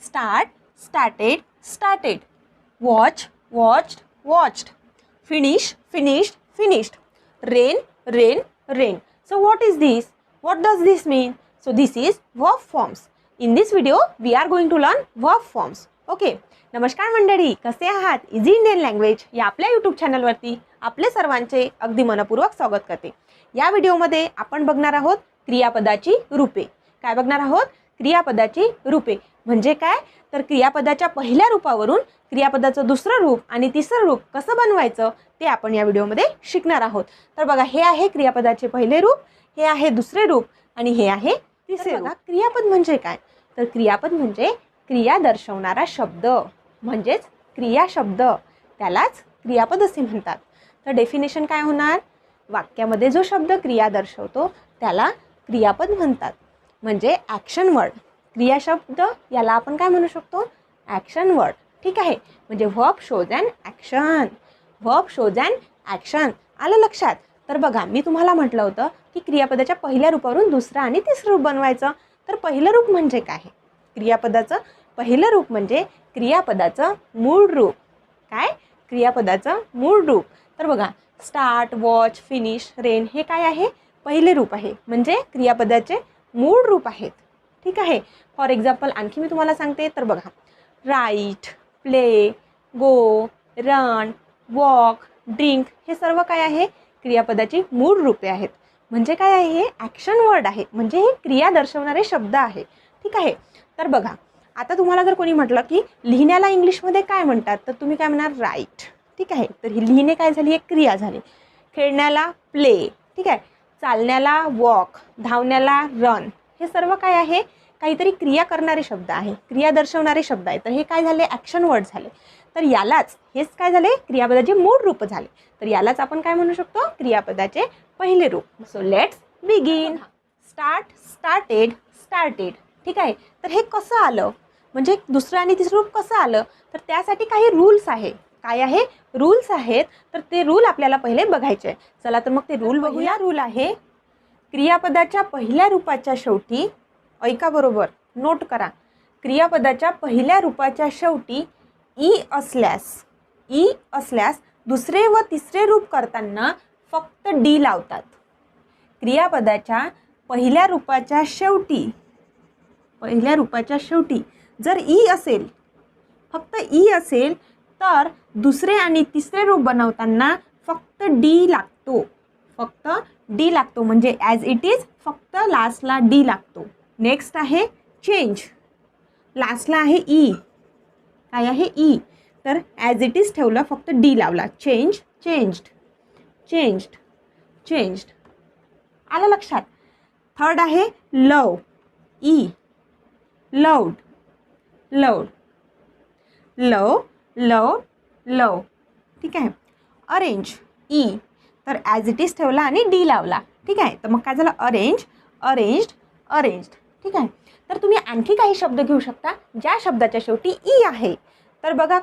Start, started, started. Watch, watched, watched. Finish, finished, finished. Rain, rain, rain. So what is this? What does this mean? So this is verb forms. In this video we are going to learn verb forms. Okay. नमस्कार मंडळी, कसे आहात? Easy Indian language या आपल्या YouTube चॅनलवरती आपले सर्वांचे अगदी मनपूर्वक स्वागत करते. या व्हिडिओमध्ये आपण बघणार आहोत क्रियापदाची रूपे. काय बघणार आहोत? क्रियापदाची रूपे. म्हणजे काय? तर क्रियापदाच्या पहिल्या रूपावरून क्रियापदाचं दुसरं रूप आणि तिसरं रूप कसं बनवायचं ते आपण या व्हिडिओमध्ये शिकणार आहोत. तर बघा, हे आहे क्रियापदाचे पहिले रूप, हे आहे दुसरे रूप आणि हे आहे तिसरे रूप. क्रियापद म्हणजे काय? तर क्रियापद म्हणजे क्रिया दर्शवणारा शब्द, म्हणजेच क्रिया शब्द, त्यालाच क्रियापद असे म्हणतात. तर डेफिनेशन काय होणार? वाक्यामध्ये जो शब्द क्रिया दर्शवतो त्याला क्रियापद म्हणतात. म्हणजे ॲक्शन वर्ड. क्रिया शब्द याला आपण काय म्हणू शकतो? Action word. ठीक आहे. म्हणजे verb shows and action. Verb shows and action. आलं लक्षात? तर बघा, मी तुम्हाला म्हटलं होतं की क्रियापदाच्या पहिल्या रूपावरून दुसरं आणि तिसरं रूप बनवायचं. तर पहिलं रूप म्हणजे काय? क्रियापदाचं पहिलं रूप म्हणजे क्रियापदाचं मूळ रूप. काय? क्रियापदाचं मूळ रूप. तर बघा, स्टार्ट, वॉच, फिनिश, रेन हे काय आहे? पहिले रूप आहे. म्हणजे क्रियापदाचे मूळ रूप आहेत. ठीक आहे. फॉर एक्झाम्पल आणखी मी तुम्हाला सांगते. तर बघा, राईट, प्ले, गो, रन, वॉक, ड्रिंक हे सर्व काय आहे? क्रियापदाची मूळ रूपे आहेत. म्हणजे काय आहे? हे ॲक्शन वर्ड आहे. म्हणजे हे क्रिया दर्शवणारे शब्द आहे. ठीक आहे. तर बघा, आता तुम्हाला जर कोणी म्हटलं की लिहिण्याला इंग्लिशमध्ये काय म्हणतात, तर तुम्ही काय म्हणणार? राईट. ठीक आहे. तर ही लिहिणे काय झाली? एक क्रिया झाली. खेळण्याला प्ले. ठीक आहे. चालण्याला वॉक, धावण्याला रन. हे सर्व काय आहे? काहीतरी क्रिया करणारे शब्द आहे, क्रिया दर्शवणारे शब्द आहे. तर हे काय झाले? ॲक्शन वर्ड झाले. तर यालाच हेच काय झाले? क्रियापदाचे मूळ रूप झाले. तर यालाच आपण काय म्हणू शकतो? क्रियापदाचे पहिले रूप. So let's begin. Start, started, started. ठीक आहे. तर हे कसं आलं? म्हणजे दुसरं आणि तिसरं रूप कसं आलं? तर त्यासाठी काही रूल्स आहे. काय आहे? रूल्स आहेत. तर ते रूल आपल्याला पहिले बघायचे आहे. चला तर मग ते रूल बघूया. रूल आहे, क्रियापदाच्या पहिल्या रूपाच्या शेवटी, ऐका बरोबर, नोट करा, क्रियापदाच्या पहिल्या रूपाच्या शेवटी ई असल्यास दुसरे व तिसरे रूप करताना फक्त डी लावतात. क्रियापदाच्या पहिल्या रूपाच्या शेवटी जर ई असेल, फक्त ई असेल, तर दुसरे आणि तिसरे रूप बनवताना फक्त डी लागतो. फक्त डी लागतो. म्हणजे ॲज इट इज फक्त लास्टला डी लागतो. नेक्स्ट आहे चेंज. लास्टला आहे ई. काय आहे? ई. तर ॲज इट इज ठेवलं, फक्त डी लावला. Change, changed, changed, changed. आलं लक्षात? थर्ड आहे लव. ई. लव्ड, लव्ड, लव, लव, लव. ठीक आहे. अरेंज. ई. तर ॲज इट इज ठेवला आणि डी लावला. ठीक आहे. तर मग काय झालं? Arrange, arranged, arranged. ठीक आहे. तर तुम्ही आणखी काही शब्द घेऊ शकता ज्या शब्दाच्या शेवटी ई आहे. तर बघा,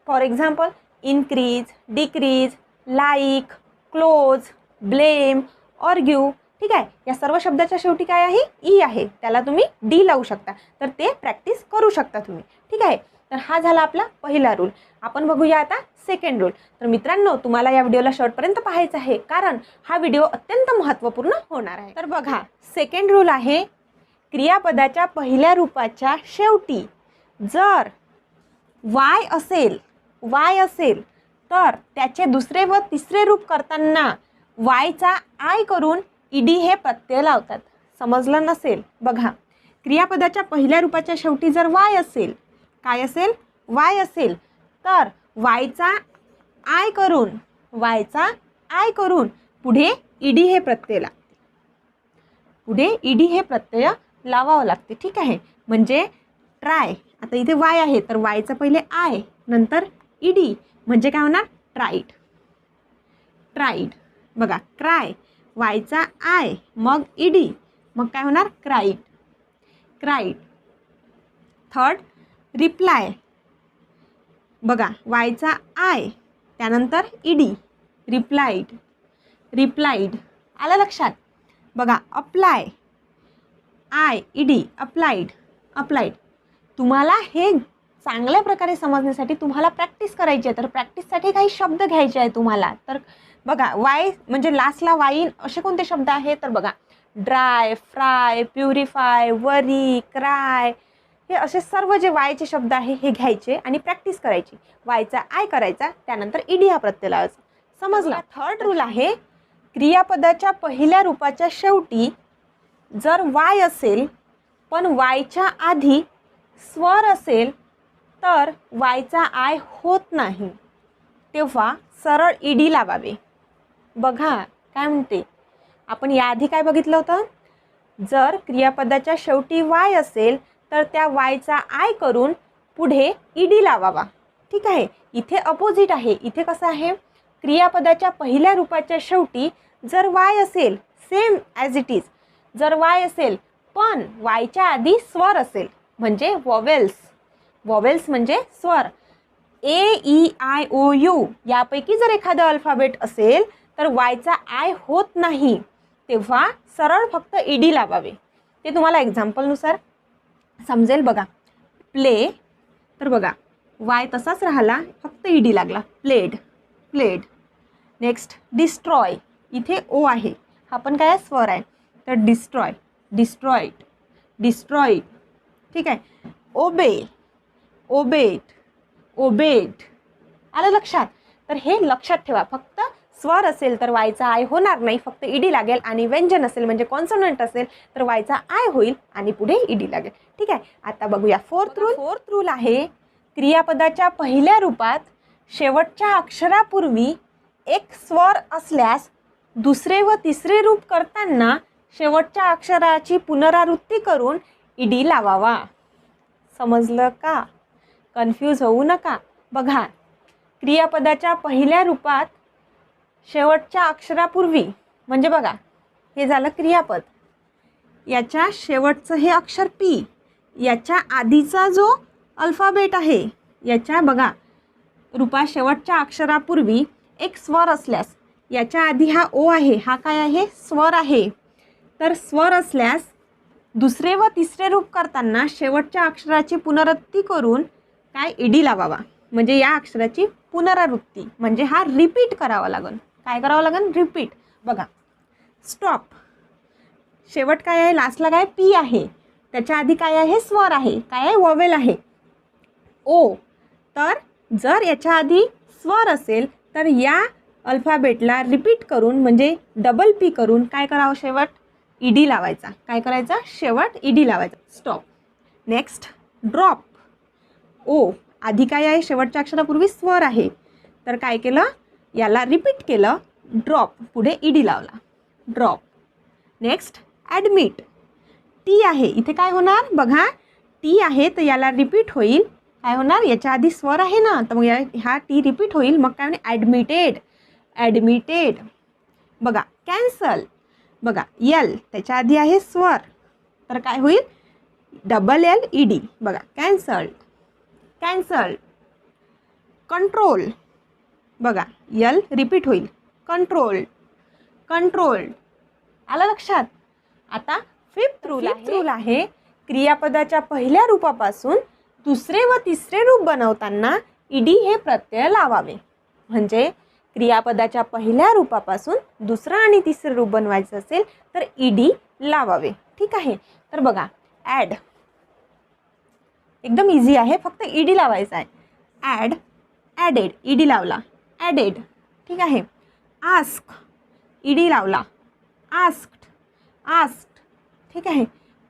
for example increase, decrease, like, close, blame, argue. ठीक आहे. या सर्व शब्दाच्या शेवटी काय आहे? ई आहे. त्याला तुम्ही डी लावू शकता. तर ते प्रॅक्टिस करू शकता तुम्ही. ठीक आहे. तर हा झाला आपला पहिला रूल. आपण बघूया आता सेकंड रूल. तर मित्रांनो, तुम्हाला या व्हिडिओला शेवटपर्यंत पाहायचं आहे, कारण हा व्हिडिओ अत्यंत महत्त्वपूर्ण होणार आहे. तर बघा, सेकंड रूल आहे, क्रियापदाच्या पहिल्या रूपाच्या शेवटी जर वाय असेल तर त्याचे दुसरे व तिसरे रूप करताना वायचा आय करून ईडी हे प्रत्यय लावतात. समजलं नसेल? बघा, क्रियापदाच्या पहिल्या रूपाच्या शेवटी जर वाय असेल, काय असेल? वाय असेल, तर वायचा आय करून पुढे ईडी हे प्रत्यय लावावं लागते. ठीक आहे. म्हणजे ट्राय. आता इथे वाय आहे, तर वायचं पहिले आय, नंतर ईडी. म्हणजे काय होणार? ट्राईड. ट्राईड. बघा, ट्राय, वायचा आय, मग ईडी, मग काय होणार? क्राईड. क्राईड. Third, reply. बघा, वायचा आय, त्यानंतर ईडी, रिप्लाइड. रिप्लाइड. आलं लक्षात? बघा, apply, I ED, applied. Applied. तुम्हाला हे चांगल्या प्रकारे समजण्यासाठी तुम्हाला प्रॅक्टिस करायची आहे. तर प्रॅक्टिससाठी काही शब्द घ्यायचे आहे तुम्हाला. तर बघा, वाय म्हणजे लास्टला वाईन असे कोणते शब्द आहेत? तर बघा, ड्राय, फ्राय, प्युरिफाय, वरी, क्राय, हे असे सर्व जे वायचे शब्द आहे हे घ्यायचे आणि प्रॅक्टिस करायची. वायचा आय करायचा, त्यानंतर ईडी हा प्रत्यय लावायचा. समजला? थर्ड रूल आहे, क्रियापदाच्या पहिल्या रूपाच्या शेवटी जर वाय असेल पण वायच्या आधी स्वर असेल तर वायचा आय होत नाही, तेव्हा सरळ ईडी लावावे. बघा काय म्हणते, आपण याआधी काय बघितलं होतं? जर क्रियापदाच्या शेवटी वाय असेल तर त्या वायचा आय करून पुढे ईडी लावावा. ठीक आहे. इथे अपोजिट आहे. इथे कसं आहे, क्रियापदाच्या पहिल्या रूपाच्या शेवटी जर वाय असेल, सेम ॲज इट इज, जर वाय असेल पण वायच्या आधी स्वर असेल म्हणजे वॉवेल्स. वॉवेल्स म्हणजे स्वर. ए, ई, आय, ओ, यू यापैकी जर एखादं अल्फाबेट असेल तर वायचा आय होत नाही, तेव्हा सरळ फक्त ईडी लावावे. ते तुम्हाला एक्झाम्पलनुसार समजेल. बघा, प्ले, तर बघा वाय तसाच राहिला, फक्त ईडी लागला. Played, played. नेक्स्ट डिस्ट्रॉय, इथे ओ आहे, हा पण काय स्वर आहे, तर डिस्ट्रॉय, डिस्ट्रॉइड, डिस्ट्रॉइड. ठीक आहे. ओबे, ओबेट, ओबेट. आलं लक्षात? तर हे लक्षात ठेवा, फक्त स्वर असेल तर वायचा आय होणार नाही, फक्त ईडी लागेल. आणि व्यंजन असेल म्हणजे कॉन्सोनंट असेल तर वायचा आय होईल आणि पुढे ईडी लागेल. ठीक आहे. आता बघूया फोर्थ रूल. फोर्थ रूल आहे, क्रियापदाच्या पहिल्या रूपात शेवटच्या अक्षरापूर्वी एक स्वर असल्यास दुसरे व तिसरे रूप करताना शेवटच्या अक्षराची पुनरावृत्ती करून ईडी लावावा. समजलं का? कन्फ्यूज होऊ नका. बघा, क्रियापदाच्या पहिल्या रूपात शेवटच्या अक्षरापूर्वी म्हणजे बघा, हे झालं क्रियापद, याच्या शेवटचं हे अक्षर पी, याच्या आधीचा जो अल्फाबेट आहे, याच्या बघा रूपा शेवटच्या अक्षरापूर्वी एक स्वर असल्यास, याच्या आधी हा ओ आहे, हा काय आहे? स्वर आहे. तर स्वर असल्यास दुसरे व तिसरे रूप करताना शेवटच्या अक्षराची पुनरावृत्ती करून काय ईडी लावावा. म्हणजे या अक्षराची पुनरावृत्ती म्हणजे हा रिपीट करावा लागेल. काय करावं लागेल? रिपीट. बघा, स्टॉप, शेवट काय आहे? लास्टला काय? पी आहे, त्याच्या आधी काय आहे? स्वर आहे, काय आहे? वॉवेल आहे. ओ, तर जर याच्या आधी स्वर असेल तर या अल्फाबेटला रिपीट करून म्हणजे डबल पी करून काय करावं? शेवट ईडी लावायचा. काय करायचा? शेवट ईडी लावायचा. स्टॉप. Next drop. ओ, आधी काय आहे? शेवटच्या अक्षरापूर्वी स्वर आहे, तर काय केलं? याला रिपीट केलं, ड्रॉप, पुढे ईडी लावला. ड्रॉप. Next admit. टी आहे, इथे काय होणार? बघा, टी आहे तर याला रिपीट होईल. काय होणार? याच्या आधी स्वर आहे ना, तर मग हा टी रिपीट होईल. मग काय होईल? Admitted, admitted. बघा, कॅन्सल. बघा, यल, त्याच्या आधी आहे स्वर, तर काय होईल? Double L E D. बघा, कॅन्सल्ड, कॅन्सल्ड. कंट्रोल. बघा, यल रिपीट होईल, कंट्रोल, कंट्रोल्ड. आलं लक्षात? आता फिफ्थ रूल आहे, क्रियापदाच्या पहिल्या रूपापासून दुसरे व तिसरे रूप बनवताना ईडी हे प्रत्यय लावावे. म्हणजे क्रियापदाच्या पहिल्या रूपापासून दुसरं आणि तिसरं रूप बनवायचं असेल तर ईडी लावावे. ठीक आहे. तर बघा, ॲड एकदम इझी आहे, फक्त ईडी लावायचा आहे. ॲड, ॲडेड, ईडी लावला, ॲडेड. ठीक आहे. आस्क, ईडी लावला, आस्क्ड, आस्क्ड. ठीक आहे.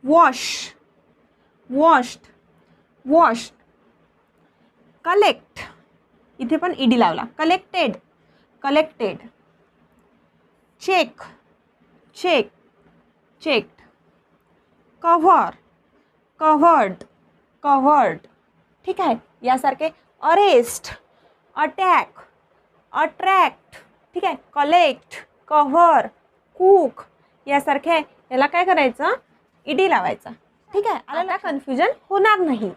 Wash, washed, washed. कलेक्ट, इथे पण ईडी लावला, collected, collected. Check, check, checked. Cover, covered, covered. ठीक आहे. यासारखे अरेस्ट, अटॅक, अट्रॅक्ट. ठीक आहे. कलेक्ट, कव्हर, कुक यासारखे याला काय करायचं? ईडी लावायचा. ठीक आहे. आता कन्फ्युजन होणार नाही.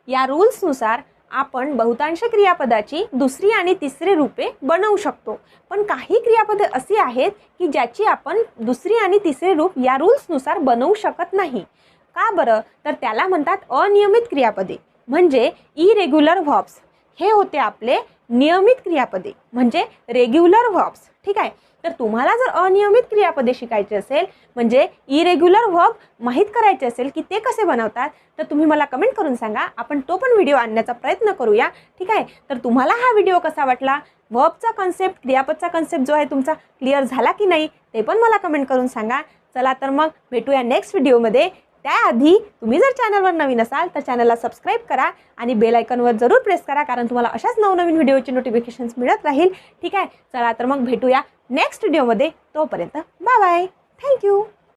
या रूल्सनुसार आपण बहुतांश क्रियापदाची दुसरी आणि तिसरी रूपे बनवू शकतो, पण काही क्रियापदे अशी आहेत की ज्याची आपण दुसरी आणि तिसरी रूप या रूल्सनुसार बनवू शकत नाही. का बरं? तर त्याला म्हणतात अनियमित क्रियापदे म्हणजे इरेग्युलर व्हर्ब्स. हे होते आपले नियमित क्रियापदे म्हणजे रेग्युलर व्हर्ब्स. ठीक आहे. तर तुम्हाला जर अनियमित क्रियापदे शिकायचे असेल म्हणजे इरेग्युलर व्हर्ब माहीत करायचे असेल की ते कसे बनवतात तर तुम्ही मला कमेंट करून सांगा. आपण तो पण व्हिडिओ आणण्याचा प्रयत्न करूया. ठीक आहे. तर तुम्हाला हा व्हिडिओ कसा वाटला, व्हर्बचा कन्सेप्ट, क्रियापदचा कन्सेप्ट जो आहे तुमचा क्लिअर झाला की नाही ते पण मला कमेंट करून सांगा. चला तर मग भेटूया नेक्स्ट व्हिडिओमध्ये. त्याआधी तुम्ही जर चॅनलवर नवीन असाल तर चॅनलला सबस्क्राईब करा आणि बेल आयकॉनवर जरूर प्रेस करा कारण तुम्हाला अशाच नवनवीन व्हिडिओचे नोटिफिकेशन्स मिळत राहील. ठीक आहे. चला तर मग भेटूया नेक्स्ट व्हिडिओमध्ये. तोपर्यंत बाय बाय. थँक्यू.